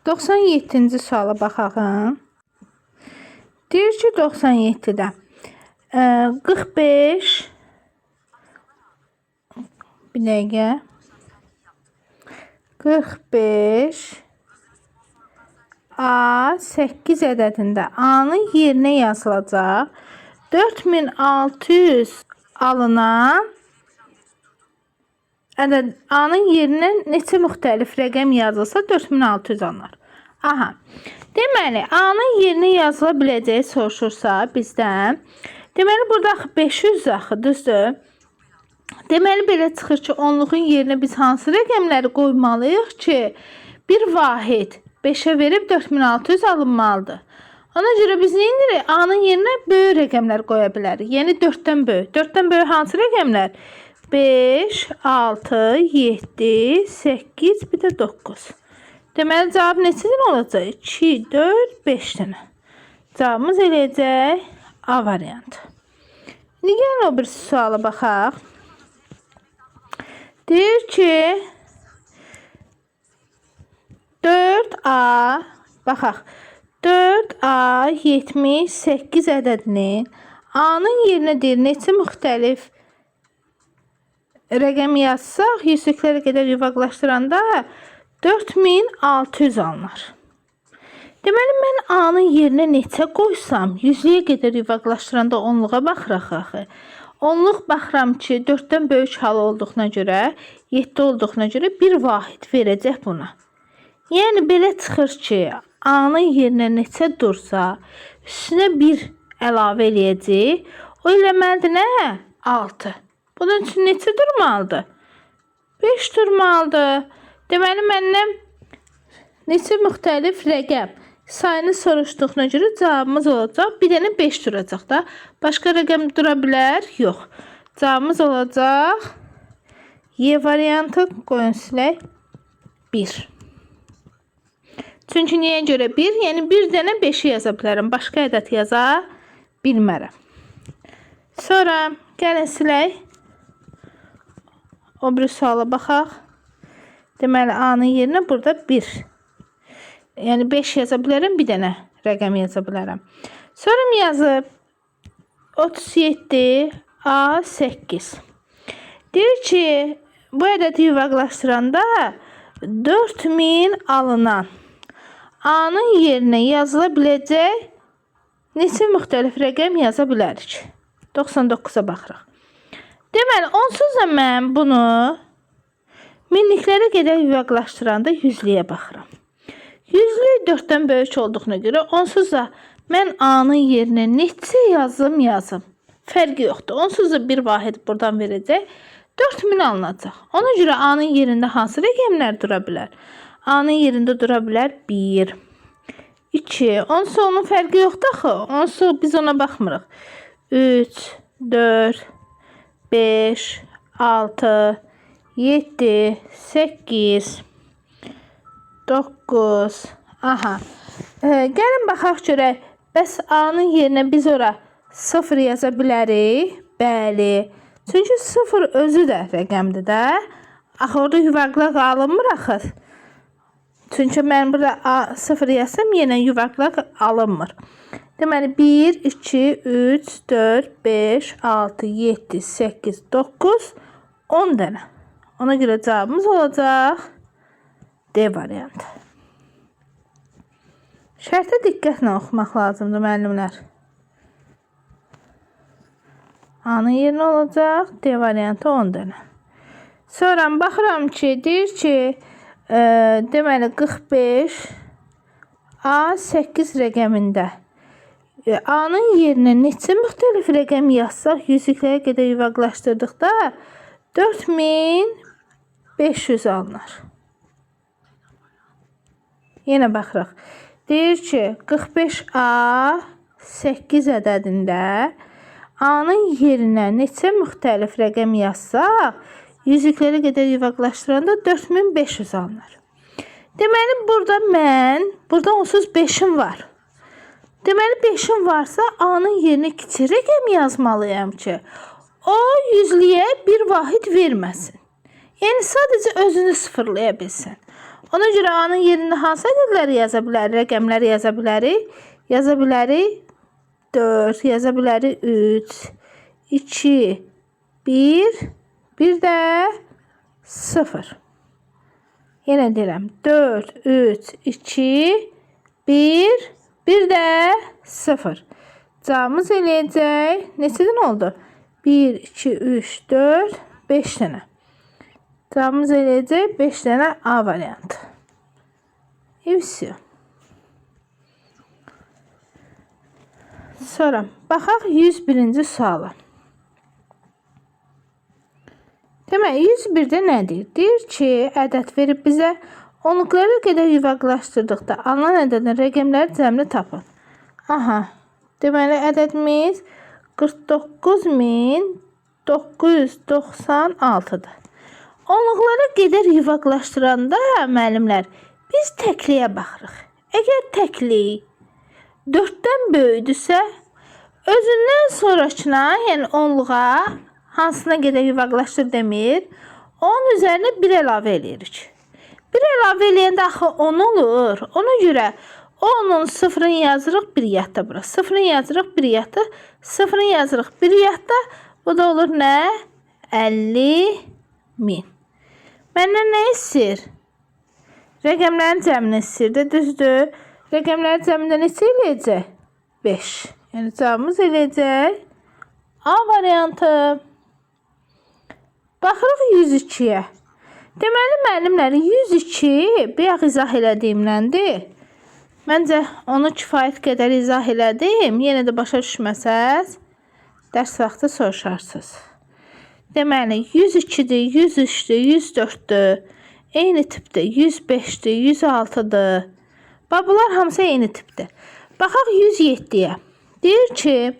97-ci suala baxaq. Deyir ki 97-də 45 bir dəqiqə 45 A8 ədədində A-nın yerinə yazılacaq 4600 alınan ədəd A-nın yerinə neçə müxtəlif rəqəm yazılsa 4600 alınır. Aha. Deməli, A-nın yerinə yazıla biləcəyi soruşursa bizdən. Deməli, burada 500 axı, düzdür? Deməli, belə çıxır ki, onluğun yerinə biz hansı rəqəmləri qoymalıyıq ki, bir vahid 5-ə verib 4600 alınmalıdır. Ona görə biz nə edirik? A-nın yerinə böyük rəqəmlər qoya bilərik. Yəni 4-dən böyük. 4-dən böyük hansı rəqəmlər? 5, 6, 7, 8, bir də 9. Deməli, cavab neçədən olacaq? 2, 4, 5 dənə. Cavabımız eləyəcək A variantı. İndi gəlin o bir suala baxaq. Deyir ki 4A baxaq. 4A 78 ədədinin A-nın yerinə deyir neçə müxtəlif rəqəm yazsaq, yüzlüklərə qədər yuvarlaşdıranda 4600 alınır. Deməli, mən A-nın yerinə neçə qoysam, yüzlüyə qədər yuvarlaşdıranda onluğa baxıraq axı. Onluq baxıram ki, 4-dən böyük halı olduğuna görə, 7 olduğuna görə bir vahid verəcək buna. Yəni, belə çıxır ki, A-nın yerinə neçə dursa, üstünə 1 əlavə eləyəcək. O eləməlidir nə? 6. Bunun üçün neçə durmalıdır? 5 durmalıdır. Deməli, məndən neçə müxtəlif rəqəm sayını soruşduğuna görə cavabımız olacaq. Bir dənə 5 duracaq da. Başqa rəqəm dura bilər? Yox. Cavabımız olacaq Y variantı. Qoyun silək 1. Çünki niyə görə 1? Yəni, bir dənə 5-i yaza bilərəm. Başqa ədəd yaza bilmərəm. Sonra gəlin silək. O bir suala baxaq. Deməli, A-nın yerinə burada 1. Yəni, 5 yaza bilərəm, bir dənə rəqəm yaza bilərəm. Sonra yazıb 37 A8. Deyir ki, bu ədədi yuvarlaşdıranda 4000 alınan A-nın yerinə yazıla biləcək neçə müxtəlif rəqəm yaza bilərik? 99-a baxırıq. Deməli, onsuz da mən bunu minliklərə qədər yuvarlaşdıranda yüzlüyə baxıram. Yüzlü 4-dən böyük olduğuna görə onsuz da mən A-nın yerinə neçə yazım. Fərqi yoxdur. Onsuz da bir vahid buradan verəcək. 4000 alınacaq. Ona görə A-nın yerində hansı rəqəmlər dura bilər? A-nın yerində dura bilər 1, 2. Onsuz onun fərqi yoxdur axı. Onsuz biz ona baxmırıq. 3, 4, 5, 6, 7, 8, 9. Aha. Gəlin baxaq görək. Bəs A-nın yerinə biz ora 0 yaza bilərik? Bəli. Çünki 0 özü də rəqəmdir də. Axı orada yuvarlaq alınmır axı. Çünki mən burada 0 yazsam yenə yuvarlaq alınmır. Deməli 1, 2, 3, 4, 5, 6, 7, 8, 9, 10 dənə. Ona görə cavabımız olacaq D variantı. Şərtə diqqətlə oxumaq lazımdır, müəllimlər. A-nın yerinə olacaq D variantı 10 dənə. Sonra baxıram ki, deyir ki, deməli 45 A8 rəqəmində A-nın yerinə neçə müxtəlif rəqəm yazsaq, yüzlüklərə qədər yuvarlaşdırdıqda 4500 alınır. Yenə baxırıq. Deyir ki, 45A8 ədədində A-nın yerinə neçə müxtəlif rəqəm yazsaq, yüzlüklərə qədər yuvarlaşdıranda 4500 alınır. Deməli, burada onsuz 5'im var. Deməli, 5'im varsa A-nın yerinə kiçik rəqəm yazmalıyam ki, o yüzlüyə bir vahid verməsin. Yəni, sadəcə özünü sıfırlaya bilsin. Ona görə A-nın yerində hansı ədədləri yaza bilərik, rəqəmləri yaza bilərik? Yaza bilərik 4, yaza bilərik 3, 2, 1, bir də 0. Yenə deyirəm 4, 3, 2, 1, bir də 0. Cavabımız eləyəcək. Neçədən oldu? 1, 2, 3, 4, 5 dənə. Cavabımız eləyəcək 5 dənə A variantı. Evsiyo. Sonra baxaq 101-ci suala. Demək, 101-də nə deyir? Deyir ki, ədəd verib bizə onluqlara qədər yuvarlaşdırdıqda alınan ədədin rəqəmləri cəmini tapın. Aha. Deməli, ədədimiz 49.996-dır. Onluqlara qədər yuvarlaşdıranda müəllimlər biz təkliyə baxırıq. Əgər təklik 4-dən böyüdürsə, özündən sonrakına, yəni onluğa hansına qədər yuvarlaşdır demir, onun üzərinə 1 əlavə edirik. 1 əlavə eləyəndə axı 10 olur. Ona görə onun sıfırını yazırıq bir yadda bura. Sıfırını yazırıq bir yadda. Sıfırını yazırıq bir yadda. Bu da olur nə? 50.000. Məndən nə istəyir? Rəqəmlərin cəmini istəyir. Düzdür. Rəqəmlərin cəmində neçə eləyəcək? 5. Yəni cavabımız eləyəcək A variantı. Baxırıq 102-yə. Deməli, müəllimlər 102 bayaq izah elədiyimləndir. Məncə onu kifayət qədər izah elədim. Yenə də başa düşməsəz, dərs vaxtı soruşarsınız. Deməli, 102-dir, 103-dür, 104-dür, eyni tipdir, 105-dir, 106-dır. Bunlar hamısı eyni tipdir. Baxaq 107-yə. Deyir ki,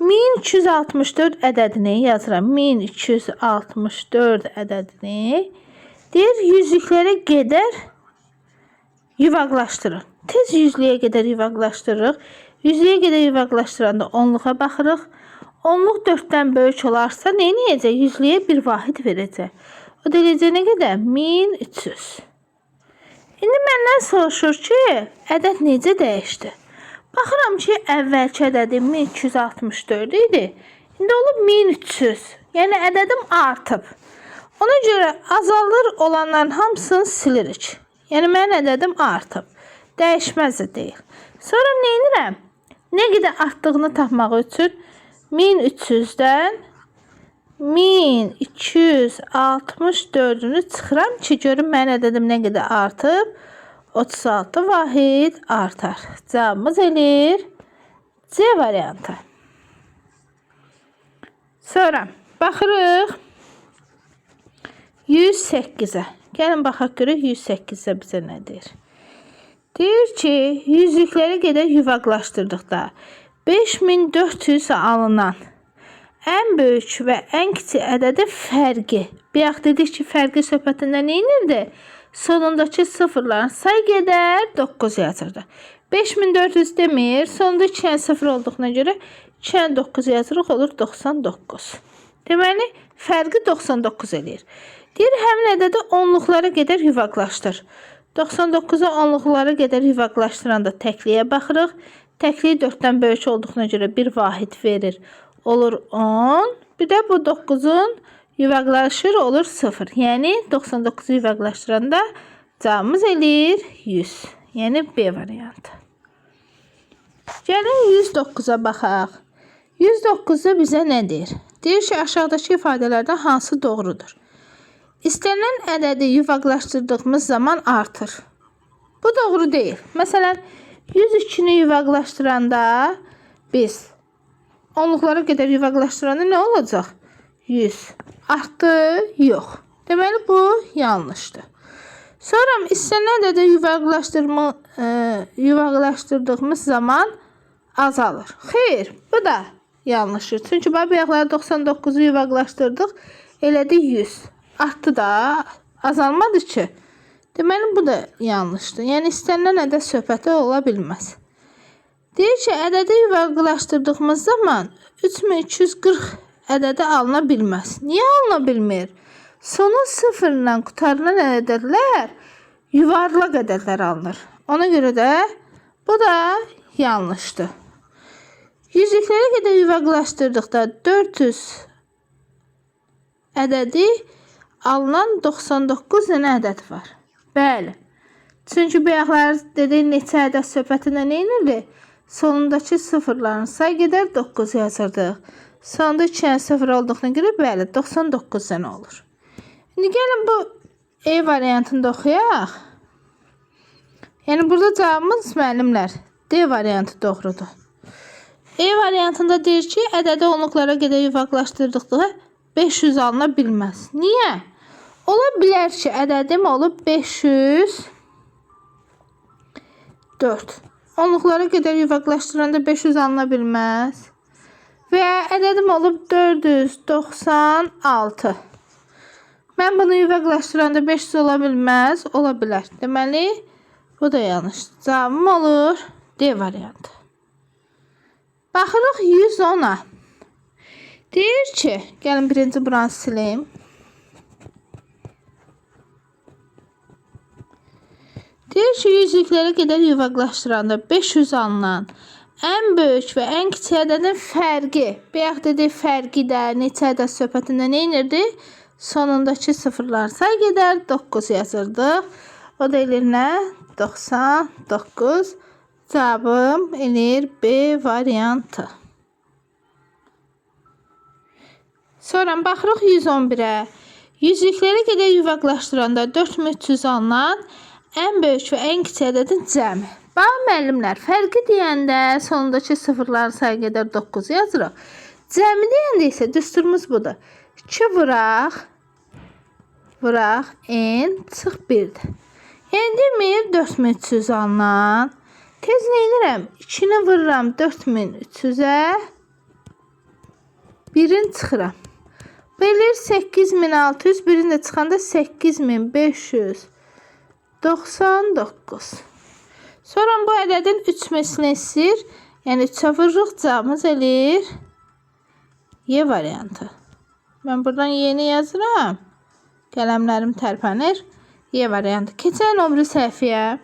1264 ədədini yazıram. 1264 ədədini deyir, yüzlüklərə qədər yuvarlaşdırın. Tez yüzlüyə qədər yuvarlaşdırırıq. Yüzlüyə qədər yuvarlaşdıranda onluğa baxırıq. Onluq 4-dən böyük olarsa, nə edəcək? Yüzlüyə bir vahid verəcək. O da eləyəcək nə qədər? 1300. İndi məndən soruşur ki, ədəd necə dəyişdi? Baxıram ki, əvvəlki ədədim 1264 idi. İndi olub 1300. Yəni ədədim artıb. Ona görə azalır olanların hamısını silirik. Yəni mənim ədədim artıb. Dəyişməz də deyil. Sonra nə edirəm? Nə qədər artdığını tapmaq üçün 1300-dən 1264-ünü çıxıram ki, görüm mənim ədədim nə qədər artıb. 36 vahid artar. Cavabımız eləyir C variantı. Sonra baxırıq 108-ə. Gəlin baxaq görək 108-də bizə nə deyir. Deyir ki, yüzlüklərə qədər yuvarlaşdırdıqda 5400 alınan ən böyük və ən kiçik ədədin fərqi. Bayaq dedik ki, fərqi söhbətində nə edirdi? Sonundakı sıfırların sayı qədər 9 yazırdı. 5400 demir. Sonunda 2 dənə sıfır olduğuna görə 2 dənə 9 yazırıq, olur 99. Deməli, fərqi 99 eləyir. Deyir, həmin ədədi onluqlara qədər yuvarlaşdır. 99-a onluqlara qədər yuvarlaşdıranda təkliyə baxırıq. Təkliyi 4-dən böyük olduğuna görə bir vahid verir. Olur 10. Bir də bu 9-un yuvarlaşır, olur 0. Yəni 99-u yuvarlaşdıranda cavabımız eləyir 100. Yəni B variantı. Gəlin 109-a baxaq. 109-da bizə nə deyir? Deyir ki, aşağıdakı ifadələrdən hansı doğrudur? İstənilən ədədi yuvarlaşdırdığımız zaman artır. Bu doğru deyil. Məsələn, 102-ni yuvarlaşdıranda biz onluqlara qədər yuvarlaşdıranda nə olacaq? 100. Artdı? Yox. Deməli, bu yanlışdır. Sonra istənilən ədədi yuvarlaşdırdığımız zaman azalır. Xeyr, bu da yanlışdır. Çünki bayaqlar 99-u yuvarlaşdırdıq, elədi 100. Artdı da, azalmadı ki. Deməli, bu da yanlışdır. Yəni, istənilən ədəd söhbəti ola bilməz. Deyir ki, ədədi yuvarlaşdırdığımız zaman 3240 ədədi alına bilməz. Niyə alına bilmir? Sonu sıfırla qutarılan ədədlər yuvarlaq ədədlər alınır. Ona görə də bu da yanlışdır. Yüzlüklərə qədər yuvarlaşdırdıqda 400 ədədi alınan 99 dənə ədəd var. Bəli. Çünki bayaqlar dedik neçə ədəd söhbətində nə edirdi? Sonundakı sıfırların sayı qədər 9 yazırdıq. Sonunda 2 dənə sıfır olduğuna görə bəli 99 dənə olur. İndi gəlin bu E variantını da oxuyaq. Yəni burada cavabımız müəllimlər D variantı doğrudur. E variantında deyir ki, ədədi onluqlara qədər yuvarlaşdırdıqda 500 alına bilməz. Niyə? Ola bilər ki, ədədim olub 504. Onluqlara qədər yuvarlaşdıranda 500 alına bilməz. Və ədədim olub 496. Mən bunu yuvarlaşdıranda 500 ola bilməz. Ola bilər. Deməli, bu da yanlış. Cavabım olur D variantı. Baxırıq 110-a. Deyir ki, gəlin birinci buranı sileyim. Deyir ki, yüzlüklərə qədər yuvarlaşdıranda 500 alınan ən böyük və ən kiçik ədədin fərqi. Bayaq dedik fərqi də neçə ədəd söhbətində nə inirdi? Sonundakı sıfırlar say qədər 9 yazırdıq. O da eləyir nə? 99. Cavabım eləyir B variantı. Sonra baxırıq 111-ə. Yüzlüklərə qədər yuvarlaşdıranda 4300 alınan ən böyük və ən kiçik ədədin cəmi. Bax müəllimlər, fərqi deyəndə sonundakı sıfırların sayı qədər 9 yazırıq. Cəmi deyəndə isə düsturumuz budur. 2 vuraq n çıx 1-dir. Yəni demir 4300 alınan. Tez nə edirəm? 2-ni vururam 4300-ə. 1-in çıxıram. Belə 8600, birini də çıxanda 8599. Sonra bu ədədin 3 mislini istəyir. Yəni 3-ə vururuq, cavabımız eləyir Y variantı. Mən buradan Y-ni yazıram. Qələmlərim tərpənir. Y variantı. Keçək nömrə səhifəyə.